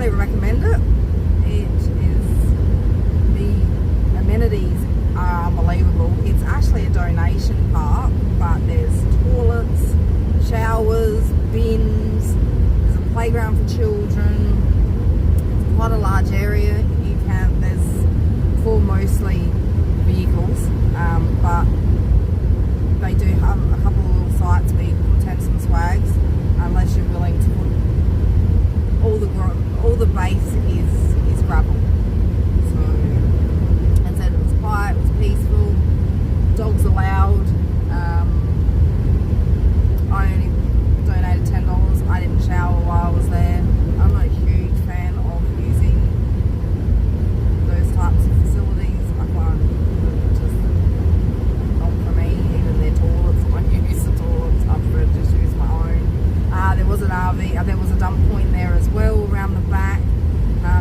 highly recommend it. The amenities are unbelievable. It's actually a donation park, but there's toilets, showers, bins, there's a playground for children. It's quite a large area. There's for mostly vehicles, but they do have a couple of little sites where you can put tents and swags, unless you're willing to put all the base is gravel. So, as I said, it was quiet, it was peaceful, dogs allowed. I only donated $10. I didn't shower while I was there. I'm not a huge fan of using those types of facilities. I find it just not for me. Even their toilets, I don't use the toilets. I prefer to just use my own. There was an RV, there was a dump point there as well around the back.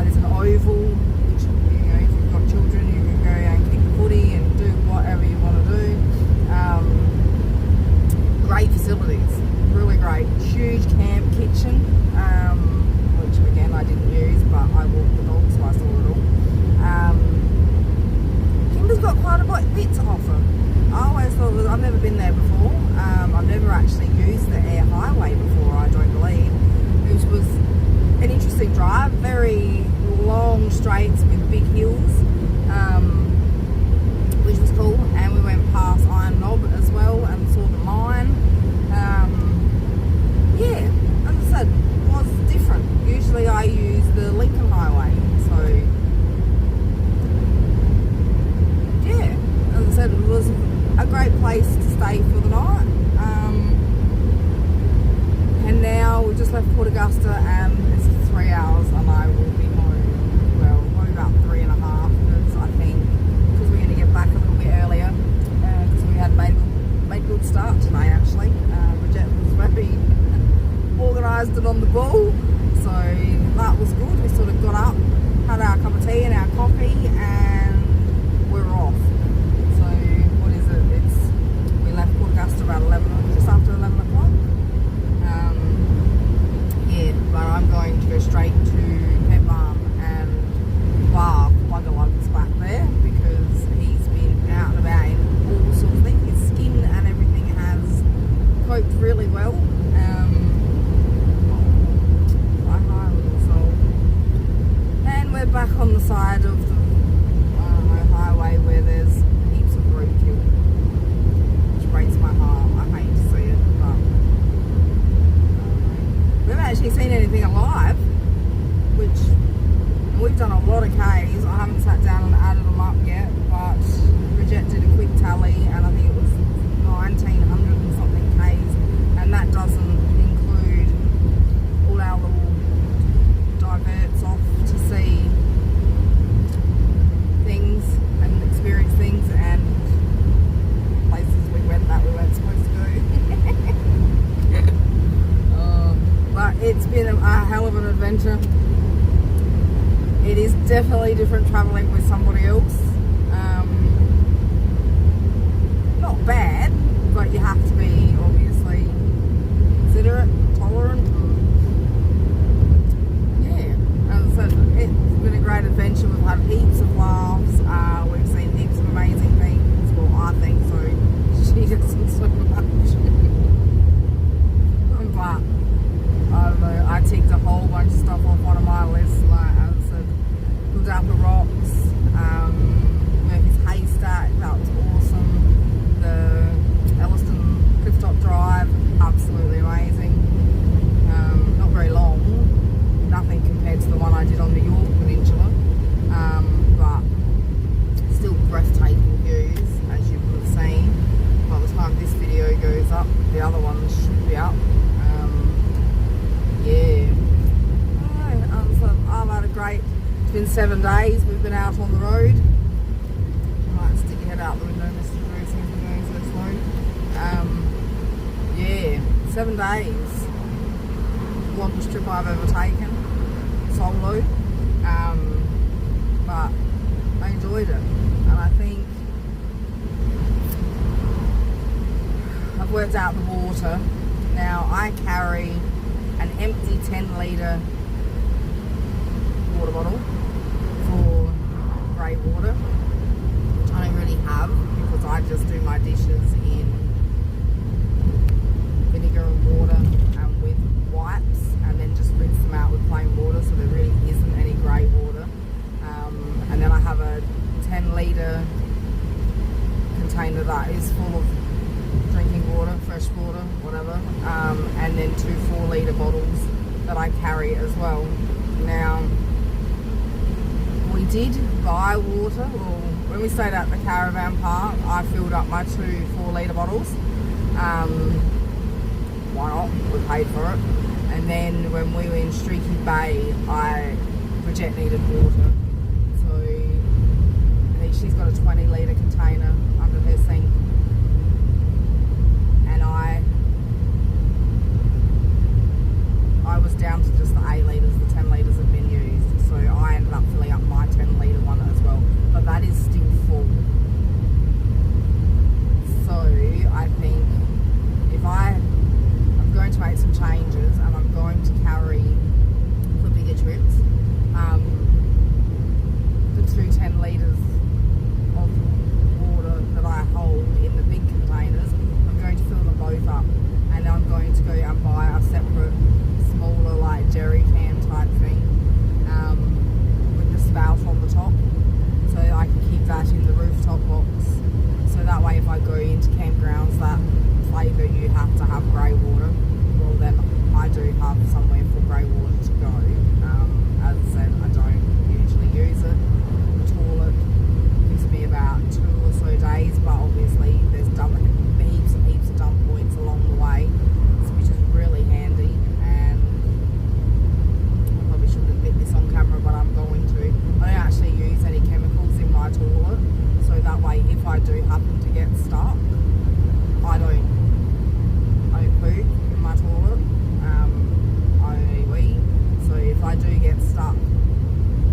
There's an oval, which, if you've got children, you can go and kick the footy and do whatever you want to do. Great facilities, really great. Huge camp kitchen, which again I didn't use, but I walked the dog, so I saw it all. Kimba's got quite a bit to offer. I always thought, I've never been there before. I've never actually used the Eyre highway before, I don't believe, which was an interesting drive. Very long straights with big hills, which was cool. And we went past Iron Knob as well and saw the mine. Yeah, as I said, it was different. Usually I use the Lincoln Highway, so yeah, as I said, it was a great place to stay for the night. And now we've just left Port Augusta and it's 3 hours and I will be home, well, probably about 3.5, because I think, because we're going to get back a little bit earlier, because we had made a good start today actually. Bridget was very organised and on the ball, so that was good. We sort of got up, had our cup of tea and our coffee, and we're off. So what is it? We left Port Augusta about 11, just after 11 o'clock. Yeah, but I'm going to go straight to Pet Balm and bar Buggerlugs back there, because he's been out and about in all sorts of things. His skin and everything has coped really well. And we're back on the side of the highway where there's heaps of roadkill, which breaks my heart. I hate to see it, but we haven't actually seen anything alive, which we've done a lot of Ks. I haven't sat down and added them up yet, but Bridget did a quick tally and I think it was 1900 and something Ks, and that doesn't include all our little diverts off to see things and experience things and places we went that we weren't supposed to go. But it's been a hell of an adventure. It is definitely different travelling with somebody else. Not bad, but you have to be obviously considerate, tolerant. Yeah, as I said, it's been a great adventure. We've had heaps of laughs. We've seen heaps of amazing things. Well, I think so. She doesn't so much. But I don't know, I ticked a whole bunch of stuff off one of my lists, like as I said, Gudappa Rocks, Murphy's Haystack, that was awesome. The Elliston Clifftop Drive, absolutely amazing. Not very long, nothing compared to the one I did on the York Peninsula, but still breathtaking views, as you would have seen. By the time this video goes up, the other ones should be up. Yeah. I've had a great, it's been 7 days we've been out on the road. Right, stick your head out the window, Mr. Drew, seems we're going so slow. Yeah, 7 days. Longest trip I've ever taken, solo. But I enjoyed it, and I think I've worked out the water. Now I carry an empty 10 litre container that is full of drinking water, fresh water, whatever, and then 2 4-litre bottles that I carry as well. Now, we did buy water. Well, when we stayed at the caravan park, I filled up my 2 4-litre bottles. Why not? We paid for it. And then when we were in Streaky Bay, Bridget needed water. So I think she's got a 20-litre container under her sink. And I was down to just the 8 litres, the 10 litres had been used. So I ended up filling up my 10-litre one as well. But that is still full. So I think if I'm going to make some changes and I'm going to carry for bigger trips, the 2 10 litres of water that I hold in the big containers, I'm going to fill them both up, and I'm going to go and buy a separate smaller like jerry can type thing with the spout on the top, so I can keep that in the rooftop box, so that way if I go into campgrounds that flavour you have to have grey water, well then I do have somewhere for grey water to go. As I said, I don't usually use it. The toilet gives me about 2 or so days, but obviously there's heaps and heaps of dump points along the way, which is really handy. And I probably shouldn't admit this on camera, but I'm going to. I don't actually use any chemicals in my toilet, so that way if I do happen to get stuck, I don't poop in my toilet. I only wee. So if I do get stuck,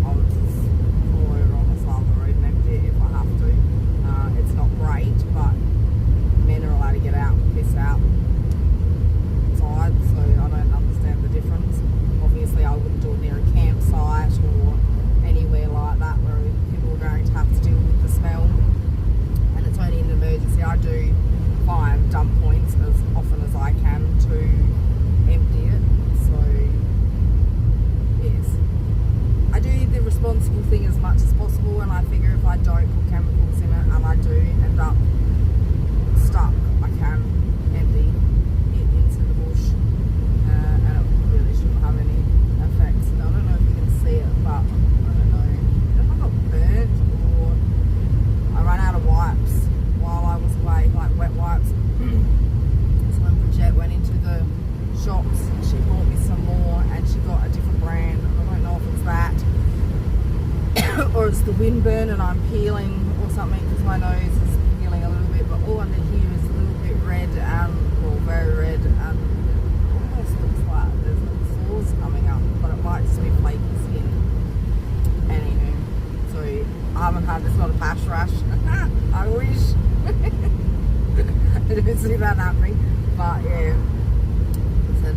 I'll just pull over on the side of the road and empty it if I have to. It's not great, but men are allowed to get out and piss out outside, so I don't understand the difference. Obviously I wouldn't do it near a campsite or anywhere like that where people are going to have to deal with the smell, and it's only an emergency. I do find dump points as often as I can to empty it. So yes, I do the responsible thing as much as possible, and I figure if I don't put chemicals in it and I do end up stuck, I can empty it into the bush, and it really shouldn't have any effects. I don't know if you can see it, but I don't know. I don't know if I got burnt or I ran out of wipes while I was away, like wet wipes. So when Bridget went into the shops, she bought me some more, and she got a different brand. I don't know if it's that or it's the windburn and I'm peeling or something, because my nose is peeling a little bit, but all under here is a little bit red, well, very red, and it almost looks like there's little sores coming up, but it might just be flaky skin. Anywho, so I haven't had this lot of patch rash. I wish. I didn't see that happening, but yeah, I said,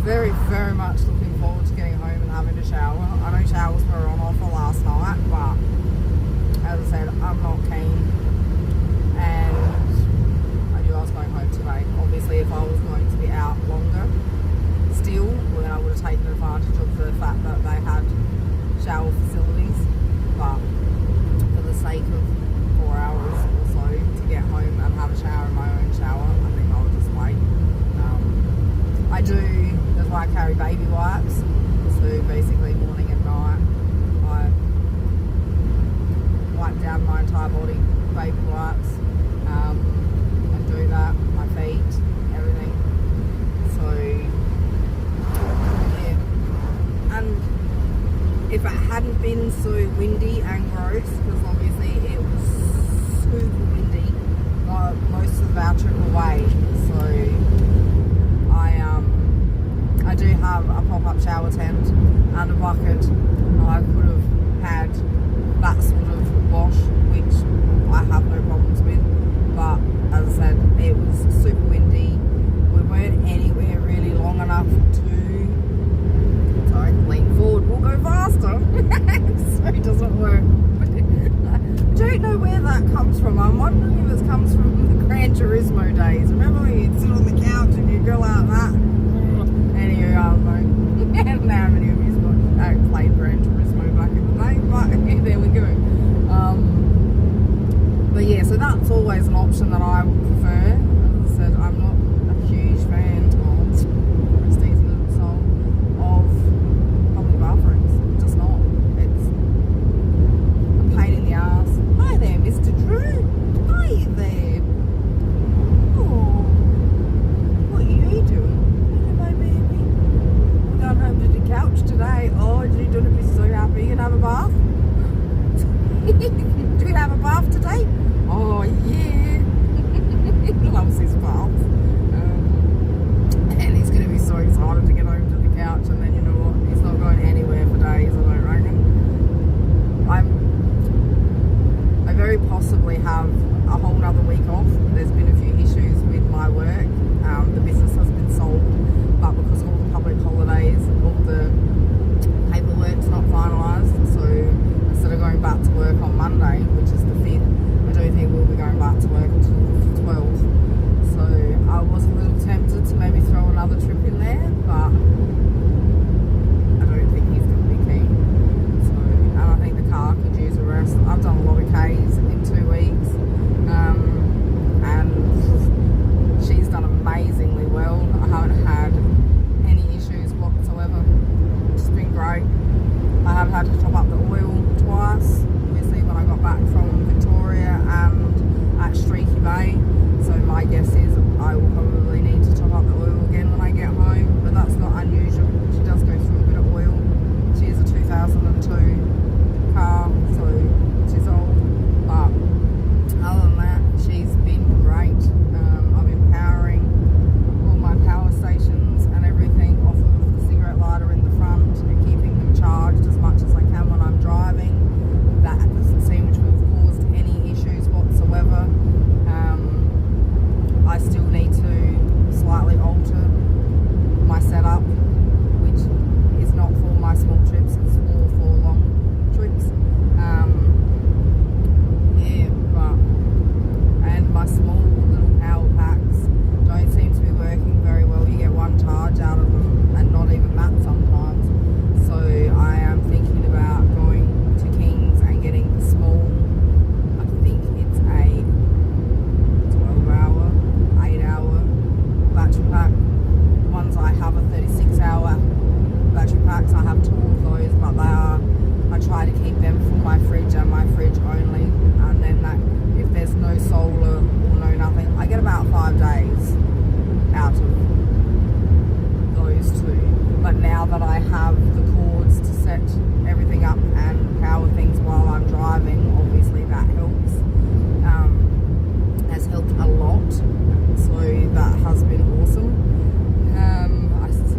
very, very much looking forward to getting home and having a shower. I know showers were on offer last night, but as I said, I'm not keen, and I knew I was going home today. Obviously, if I was going to be out longer still, well then I would have taken advantage of the fact that they had shower facilities, but for the sake of 4 hours or so to get home and have a shower in my own shower, I think I'll just wait. That's why I carry baby wipes, so basically morning and night I wipe down my entire body with baby wipes, and do that, my feet, everything. So yeah, and if it hadn't been so windy and gross, because obviously it was super windy most of our trip away, so I do have a pop-up shower tent and a bucket, and I could have had that sort of wash, which I have no problems with, but as I said, it was super windy. We weren't anywhere really long enough to, sorry, lean forward, we'll go faster, so it doesn't work. I don't know where that comes from. I'm wondering if it comes from the Gran Turismo days. Remember when you'd sit on the couch and you'd go like that? Anyway, I don't know. I don't know how many of you played Gran Turismo back in the day, but there we go. But yeah, so that That's always an option that I would prefer. As I said, I'm not a huge fan of Christie's little soul of public bathrooms. I'm just not. It's a pain in the ass. Hi there, Mr. Drew. Hi there. Oh, what are you doing? Hello, my baby. We're going home to the couch today. Oh, you're going to be so happy. You can have a bath. Do you have a bath today? Oh yeah. He loves his bath. And he's going to be so excited to get home to the couch, and then you know what? He's not going anywhere for days, I don't reckon. I very possibly have a whole nother week off. There's been a few issues with my work. The business has been sold, but because of all the public holidays, all the paperwork's not finalised, so instead of going back to work on Monday, which is the 5th, I don't think we'll be going back to work until the 12th. So I was a little tempted to maybe throw another trip in there, but I don't think he's going to be keen. So, and I think the car could use a rest. I've done a lot of Ks in 2 weeks, and she's done amazingly well. I haven't had any issues whatsoever. It's been great. I have had to top up the oil twice, obviously when I got back from Victoria and at Streaky Bay. So my guess is I will probably need to top up the oil again when I get home, but that's not unusual. She does go through a bit of oil. She is a 2002 car, so she's old, but other than that, she's been great. I'm empowering all my power stations and everything off of the cigarette lighter in the front and keeping them charged as much as I can when I'm driving. That doesn't seem to have caused any issues whatsoever. I still need to slightly alter my setup, which is not for my small trips, it's more for long trips. Yeah, but and my small little power packs don't seem to be working very well. You get one charge out of them and not even that sometimes. So I am thinking about going to King's and getting the small, I think it's a 12-hour, 8-hour battery pack. The ones I have are 36-hour battery packs. I have 2 of those, but I try to keep them for my fridge and my fridge only. And then that, if there's no solar or no nothing, I get about 5 days out of those 2. But now that I have the cords to set everything up and power things while I'm driving, obviously that helps. Has helped a lot, so that has been awesome.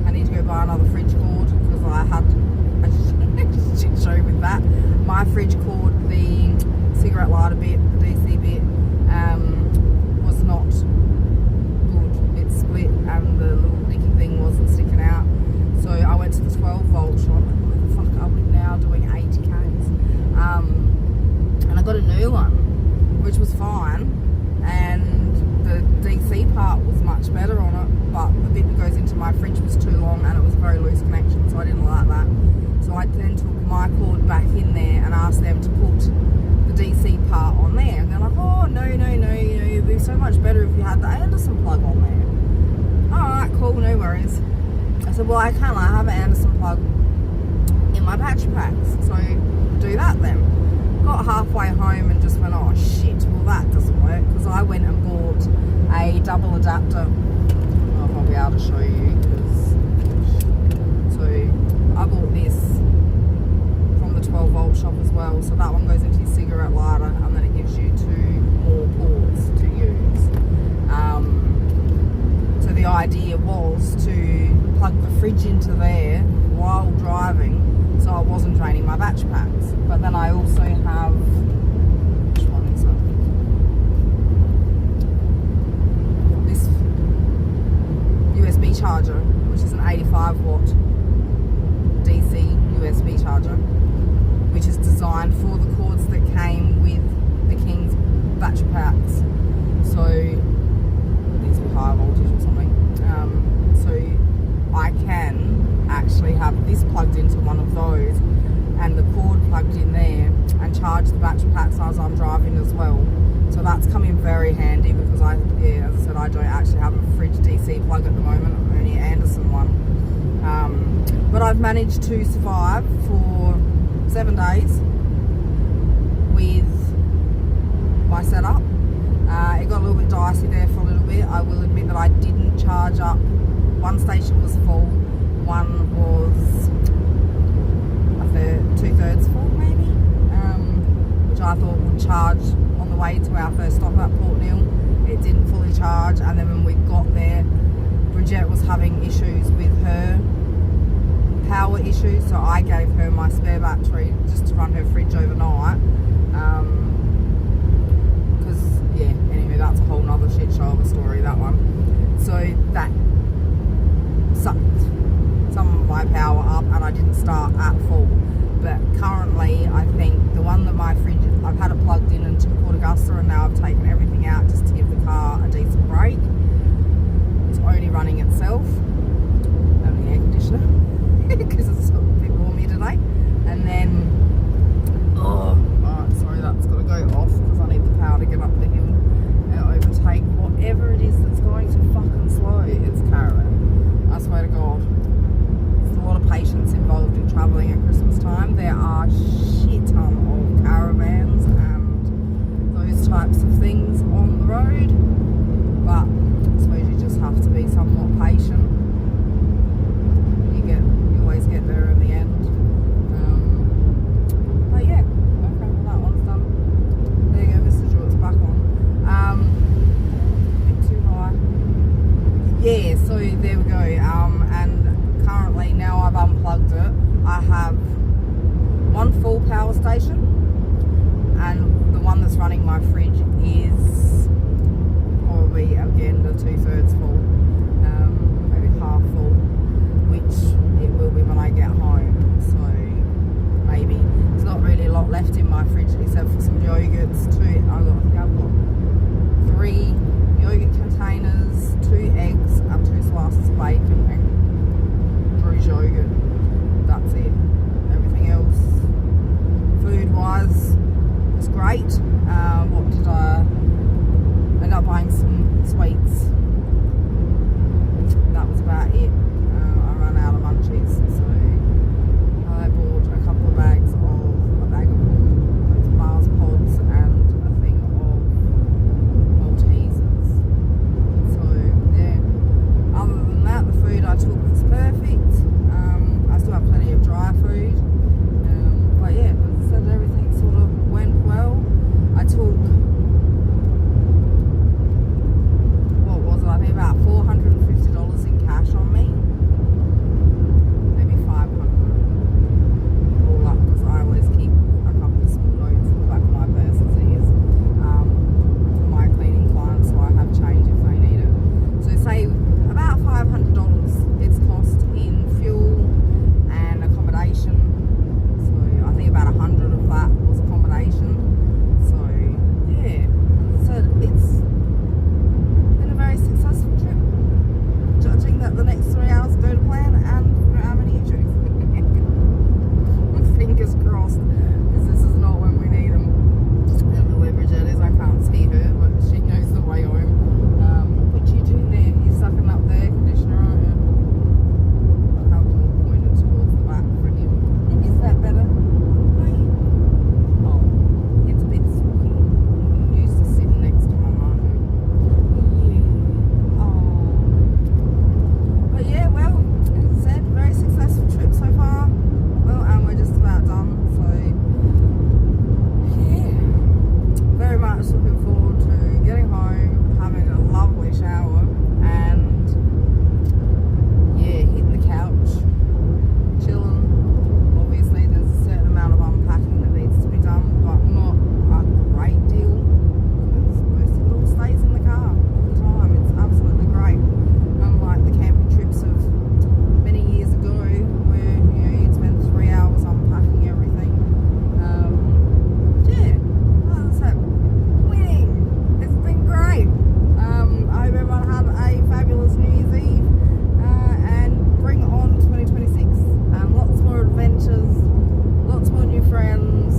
I need to go buy another fridge cord because I had a shit show with that. My fridge cord, the cigarette lighter bit, the DC bit, was not good. It split and the little nicky thing wasn't sticking out. So I went to the 12 volt shop. Where the fuck are we now doing 80 Ks? And I got a new one, which was fine. And the DC part was much better on it, but the bit that goes into my fridge was too long and it was a very loose connection, so I didn't like that. So I then took my cord back in there and asked them to put the DC part on there. And they're like, oh, no, it'd be so much better if you had the Anderson plug on there. Alright, cool, no worries. I said, well, I have an Anderson plug in my battery packs, so do that then. Got halfway home and just went, oh shit, well that doesn't work, because I went and bought a double adapter. I don't know if I'll be able to show you, so I bought this from the 12 volt shop as well, so that one goes into your cigarette lighter and then it gives you 2 more ports to use. So the idea was to plug the fridge into there while driving, so I wasn't draining my battery packs. But then I also have, which one is it? This USB charger, which is an 85 watt DC USB charger, which is designed for the cords that came with the King's battery packs. So these are high voltage or something. So I can actually have this plugged into one of those and the cord plugged in there and charge the battery packs as I'm driving as well. So that's come in very handy because as I said, I don't actually have a fridge DC plug at the moment, only an Anderson one. But I've managed to survive for 7 days with my setup. It got a little bit dicey there for a little bit. I will admit that I didn't charge up. One station was full, one was 2/3 full maybe, which I thought would charge on the way to our first stop at Port Neal. It didn't fully charge, and then when we got there, Bridget was having issues with her power issues, so I gave her my spare battery just to run her fridge overnight. Because anyway, that's a whole nother shit show of a story, that one. So that sucked some of my power up, and I didn't start at full. But currently, I think the one that my fridge, I've had it plugged in into Port Augusta, and now I've taken everything out just to give the car a decent break. It's only running itself, and the air conditioner, because it's a bit warmy today. And then, sorry, that's got to go off because I need the power to get up the hill and overtake whatever it is that's going too fucking slow. It's caravan. I swear to God. There's a lot of patience involved in travelling at Christmas time. There are shit ton of caravans and those types of things on the road. But I suppose you just have to be somewhat patient. You always get there in the end. But yeah, okay, well that one's done. There you go, Mr. Jort's back on. A bit too high. Yeah, so there we go. And currently, now I've unplugged it, I have one full power station, and the one that's running my fridge is probably again the 2/3 full, maybe half full, which it will be when I get home. So maybe there's not really a lot left in my fridge except for some yogurts. I think I've got 3 yogurt containers, 2 eggs, and 2 slices of bacon and Drew's yogurt. That's it. Everything else, food-wise, was great. What did I end up buying? Some sweets. That was about it. I ran out of munchies, so I bought a couple of bags of a bag of those Mars pods and a thing of Maltesers. So yeah. Other than that, the food I took was perfect. I still have plenty of dry food. But yeah, as I said, everything sort of went well. I took, what was it? I think about $450 in cash on me. Maybe 500. All up, because I always keep a couple of small notes in the back of my purse as it is. For my cleaning clients, so I have change if they need it. So say about $500 it's cost in fuel and accommodation. So I think about 100 of that was accommodation. So yeah, as I said, it's been a very successful trip, judging that the next 3 hours go to plan and we don't have any issues. Fingers crossed, because this is not when we need them. I don't know where Bridget is, I can't see her, but she knows the way home. What are you doing there? You're sucking up the air conditioner, aren't you? I'll have them all pointed towards the back for him. Is that better? Oh, it's a bit squeaky. I'm used to sitting next to him, aren't you? Yeah. Oh. But yeah, well, as I said, very successful trip so far. Well, and we're just about done, so yeah. Very much looking forward to getting home, having a lovely shower, and yeah, hitting the couch, chilling. Obviously, there's a certain amount of unpacking that needs to be done, but not a great deal, because most of it all stays in the car all the time. It's absolutely great. Unlike the camping trips of many years ago, where you'd spend 3 hours unpacking everything. Yeah, as I said, winning. It's been great. I hope everyone had a fabulous New Year's Eve, and bring on 2026. Lots more adventures, lots more new friends.